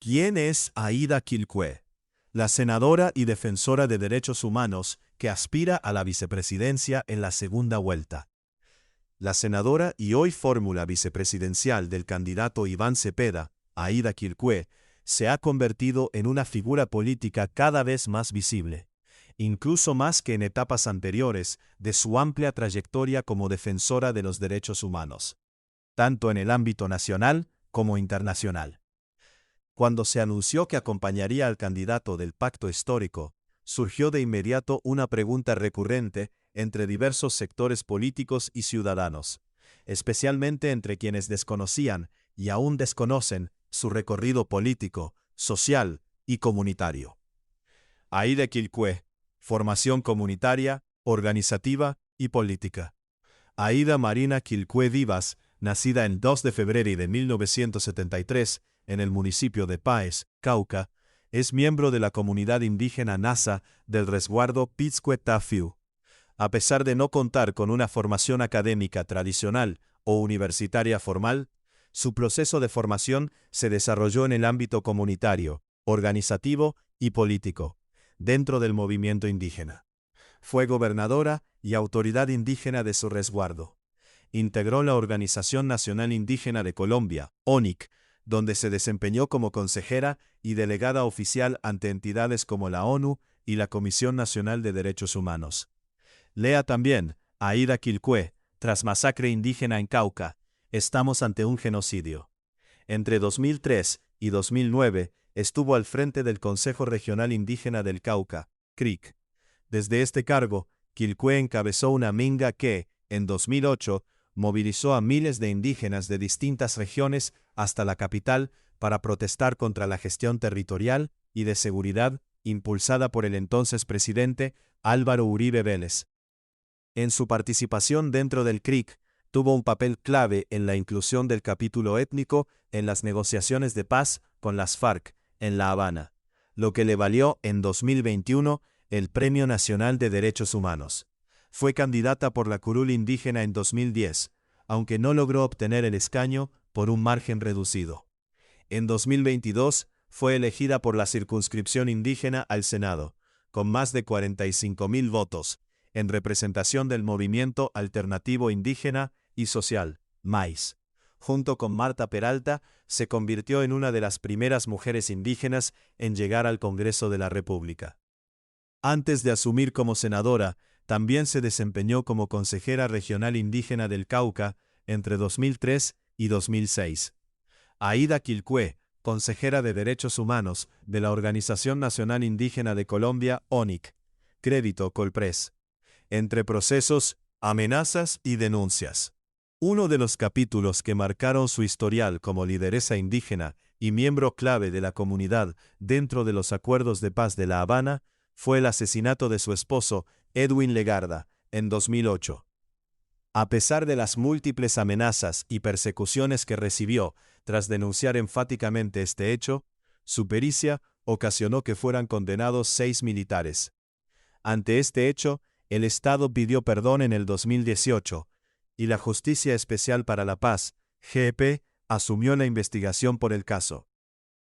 ¿Quién es Aida Quilcue? La senadora y defensora de derechos humanos que aspira a la vicepresidencia en la segunda vuelta. La senadora y hoy fórmula vicepresidencial del candidato Iván Cepeda, Aida Quilcue, se ha convertido en una figura política cada vez más visible, incluso más que en etapas anteriores de su amplia trayectoria como defensora de los derechos humanos, tanto en el ámbito nacional como internacional. Cuando se anunció que acompañaría al candidato del Pacto Histórico, surgió de inmediato una pregunta recurrente entre diversos sectores políticos y ciudadanos, especialmente entre quienes desconocían y aún desconocen su recorrido político, social y comunitario. Aida Quilcue, formación comunitaria, organizativa y política. Aida Marina Quilcue Vivas, nacida el 2 de febrero de 1973, en el municipio de Páez, Cauca, es miembro de la comunidad indígena Nasa del resguardo Pixcuetafiu. A pesar de no contar con una formación académica tradicional o universitaria formal, su proceso de formación se desarrolló en el ámbito comunitario, organizativo y político, dentro del movimiento indígena. Fue gobernadora y autoridad indígena de su resguardo. Integró la Organización Nacional Indígena de Colombia, ONIC, donde se desempeñó como consejera y delegada oficial ante entidades como la ONU y la Comisión Nacional de Derechos Humanos. Lea también, Aida Quilcue, tras masacre indígena en Cauca, estamos ante un genocidio. Entre 2003 y 2009 estuvo al frente del Consejo Regional Indígena del Cauca, CRIC. Desde este cargo, Quilcue encabezó una minga que, en 2008, movilizó a miles de indígenas de distintas regiones hasta la capital para protestar contra la gestión territorial y de seguridad impulsada por el entonces presidente Álvaro Uribe Vélez. En su participación dentro del CRIC, tuvo un papel clave en la inclusión del capítulo étnico en las negociaciones de paz con las FARC en La Habana, lo que le valió en 2021 el Premio Nacional de Derechos Humanos. Fue candidata por la curul indígena en 2010, aunque no logró obtener el escaño por un margen reducido. En 2022 fue elegida por la circunscripción indígena al Senado, con más de 45.000 votos, en representación del Movimiento Alternativo Indígena y Social, MAIS. Junto con Marta Peralta, se convirtió en una de las primeras mujeres indígenas en llegar al Congreso de la República. Antes de asumir como senadora, también se desempeñó como consejera regional indígena del Cauca entre 2003 y 2006. Aida Quilcue, consejera de Derechos Humanos de la Organización Nacional Indígena de Colombia, ONIC. Crédito Colpres. Entre procesos, amenazas y denuncias. Uno de los capítulos que marcaron su historial como lideresa indígena y miembro clave de la comunidad dentro de los acuerdos de paz de La Habana fue el asesinato de su esposo, Edwin Legarda, en 2008. A pesar de las múltiples amenazas y persecuciones que recibió tras denunciar enfáticamente este hecho, su pericia ocasionó que fueran condenados 6 militares. Ante este hecho, el Estado pidió perdón en el 2018, y la Justicia Especial para la Paz, GEP, asumió la investigación por el caso.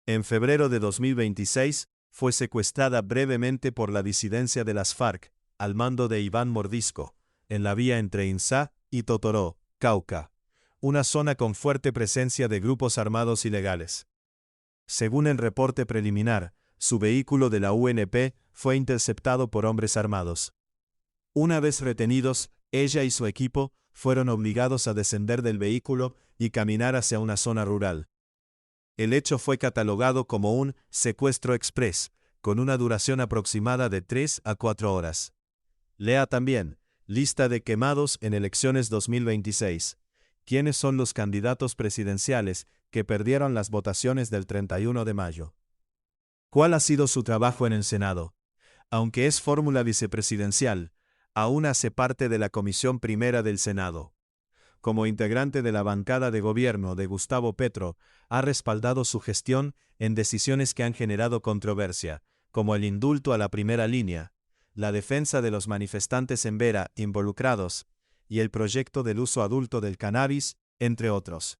En febrero de 2026, fue secuestrada brevemente por la disidencia de las FARC, al mando de Iván Mordisco, en la vía entre Insá y Totoró, Cauca, una zona con fuerte presencia de grupos armados ilegales. Según el reporte preliminar, su vehículo de la UNP fue interceptado por hombres armados. Una vez retenidos, ella y su equipo fueron obligados a descender del vehículo y caminar hacia una zona rural. El hecho fue catalogado como un secuestro express, con una duración aproximada de 3 a 4 horas. Lea también, lista de quemados en elecciones 2026. ¿Quiénes son los candidatos presidenciales que perdieron las votaciones del 31 de mayo? ¿Cuál ha sido su trabajo en el Senado? Aunque es fórmula vicepresidencial, aún hace parte de la Comisión Primera del Senado. Como integrante de la bancada de gobierno de Gustavo Petro, ha respaldado su gestión en decisiones que han generado controversia, como el indulto a la primera línea, la defensa de los manifestantes en Vera involucrados, y el proyecto del uso adulto del cannabis, entre otros.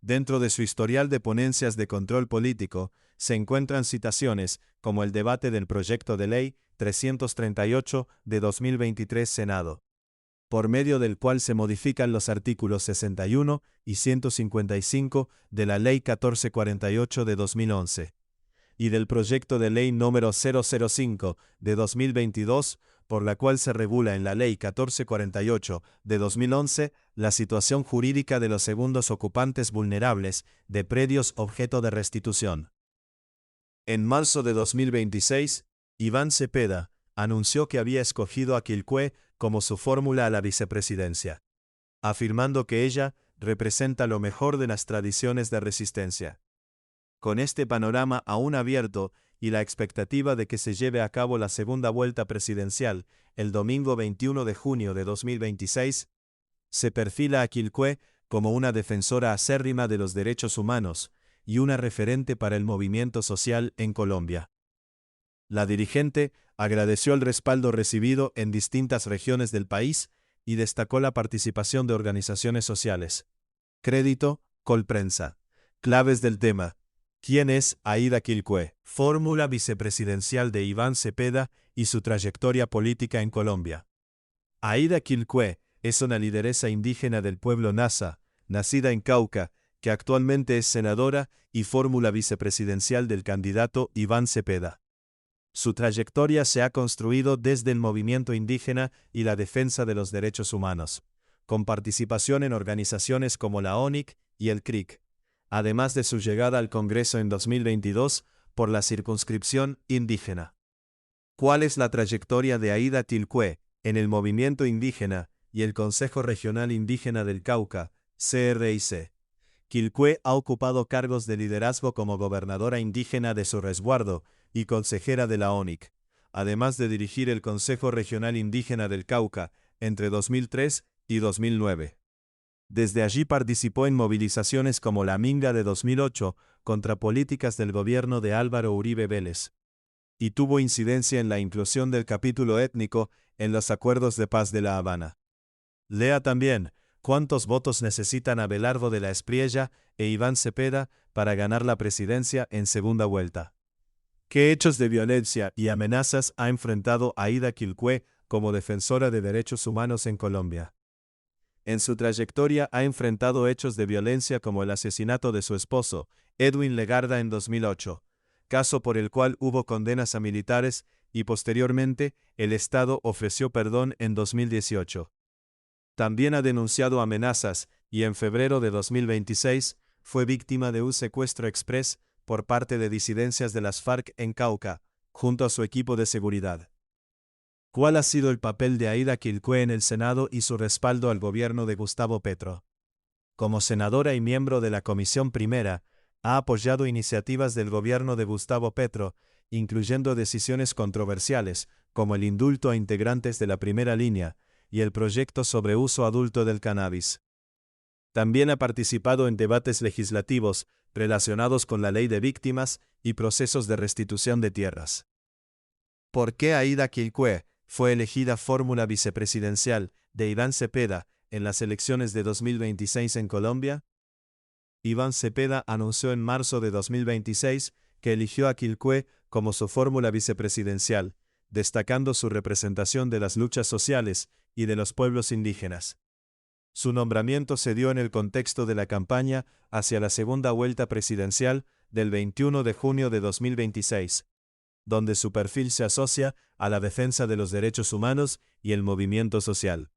Dentro de su historial de ponencias de control político, se encuentran citaciones, como el debate del proyecto de ley 338 de 2023 Senado, por medio del cual se modifican los artículos 61 y 155 de la Ley 1448 de 2011, y del proyecto de ley número 005 de 2022, por la cual se regula en la Ley 1448 de 2011 la situación jurídica de los segundos ocupantes vulnerables de predios objeto de restitución. En marzo de 2026, Iván Cepeda anunció que había escogido a Quilpué como su fórmula a la vicepresidencia, afirmando que ella representa lo mejor de las tradiciones de resistencia. Con este panorama aún abierto y la expectativa de que se lleve a cabo la segunda vuelta presidencial el domingo 21 de junio de 2026, se perfila a Quilpué como una defensora acérrima de los derechos humanos y una referente para el movimiento social en Colombia. La dirigente agradeció el respaldo recibido en distintas regiones del país y destacó la participación de organizaciones sociales. Crédito, Colprensa. Claves del tema. ¿Quién es Aída Quilpué? Fórmula vicepresidencial de Iván Cepeda y su trayectoria política en Colombia. Aída Quilpué es una lideresa indígena del pueblo Nasa, nacida en Cauca, que actualmente es senadora y fórmula vicepresidencial del candidato Iván Cepeda. Su trayectoria se ha construido desde el movimiento indígena y la defensa de los derechos humanos, con participación en organizaciones como la ONIC y el CRIC, además de su llegada al Congreso en 2022 por la circunscripción indígena. ¿Cuál es la trayectoria de Aída Quilpué en el movimiento indígena y el Consejo Regional Indígena del Cauca, CRIC? Quilpué ha ocupado cargos de liderazgo como gobernadora indígena de su resguardo y consejera de la ONIC, además de dirigir el Consejo Regional Indígena del Cauca entre 2003 y 2009. Desde allí participó en movilizaciones como la Minga de 2008 contra políticas del gobierno de Álvaro Uribe Vélez, y tuvo incidencia en la inclusión del capítulo étnico en los acuerdos de paz de La Habana. Lea también cuántos votos necesitan Abelardo de la Espriella e Iván Cepeda para ganar la presidencia en segunda vuelta. ¿Qué hechos de violencia y amenazas ha enfrentado Aída Quilpué como defensora de derechos humanos en Colombia? En su trayectoria ha enfrentado hechos de violencia como el asesinato de su esposo, Edwin Legarda, en 2008, caso por el cual hubo condenas a militares y posteriormente el Estado ofreció perdón en 2018. También ha denunciado amenazas y en febrero de 2026 fue víctima de un secuestro express por parte de disidencias de las FARC en Cauca, junto a su equipo de seguridad. ¿Cuál ha sido el papel de Aída Quilpué en el Senado y su respaldo al gobierno de Gustavo Petro? Como senadora y miembro de la Comisión Primera, ha apoyado iniciativas del gobierno de Gustavo Petro, incluyendo decisiones controversiales, como el indulto a integrantes de la primera línea y el proyecto sobre uso adulto del cannabis. También ha participado en debates legislativos relacionados con la ley de víctimas y procesos de restitución de tierras. ¿Por qué Aída Quilpué fue elegida fórmula vicepresidencial de Iván Cepeda en las elecciones de 2026 en Colombia? Iván Cepeda anunció en marzo de 2026 que eligió a Quilpué como su fórmula vicepresidencial, destacando su representación de las luchas sociales y de los pueblos indígenas. Su nombramiento se dio en el contexto de la campaña hacia la segunda vuelta presidencial del 21 de junio de 2026, donde su perfil se asocia a la defensa de los derechos humanos y el movimiento social.